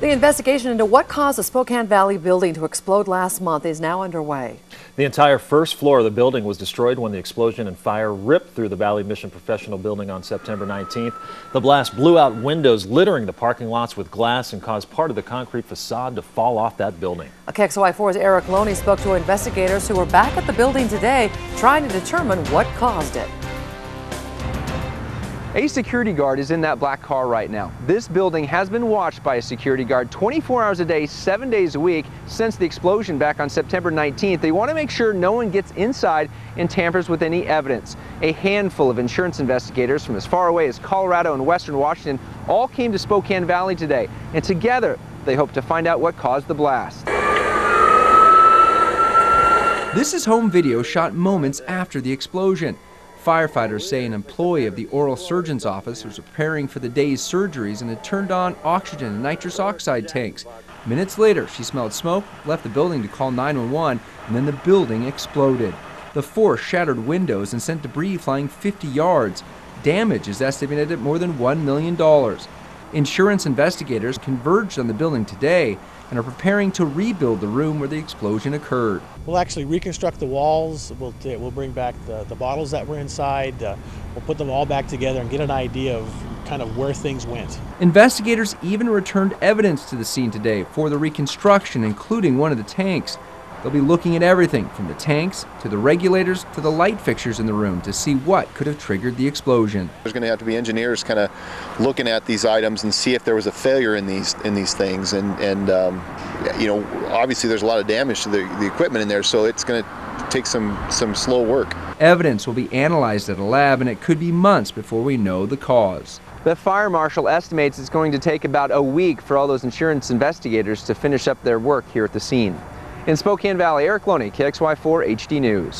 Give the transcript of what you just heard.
The investigation into what caused the Spokane Valley building to explode last month is now underway. The entire first floor of the building was destroyed when the explosion and fire ripped through the Valley Mission Professional building on September 19th. The blast blew out windows littering the parking lots with glass and caused part of the concrete facade to fall off that building. KXLY4's Erik Loney spoke to investigators who were back at the building today trying to determine what caused it. A security guard is in that black car right now. This building has been watched by a security guard 24 hours a day, 7 days a week since the explosion back on September 19th. They want to make sure no one gets inside and tampers with any evidence. A handful of insurance investigators from as far away as Colorado and Western Washington all came to Spokane Valley today, and together they hope to find out what caused the blast. This is home video shot moments after the explosion. Firefighters say an employee of the oral surgeon's office was preparing for the day's surgeries and had turned on oxygen and nitrous oxide tanks. Minutes later, she smelled smoke, left the building to call 911, and then the building exploded. The force shattered windows and sent debris flying 50 yards. Damage is estimated at more than $1 million. Insurance investigators converged on the building today and are preparing to rebuild the room where the explosion occurred. We'll actually reconstruct the walls. We'll bring back the bottles that were inside. We'll put them all back together and get an idea of kind of where things went. Investigators even returned evidence to the scene today for the reconstruction, including one of the tanks. They'll be looking at everything from the tanks to the regulators to the light fixtures in the room to see what could have triggered the explosion. There's going to have to be engineers kind of looking at these items and see if there was a failure in these things. And you know, obviously there's a lot of damage to the equipment in there, so it's going to take some slow work. Evidence will be analyzed at a lab, and it could be months before we know the cause. The fire marshal estimates it's going to take about a week for all those insurance investigators to finish up their work here at the scene. In Spokane Valley, Erik Loney, KXLY4 HD News.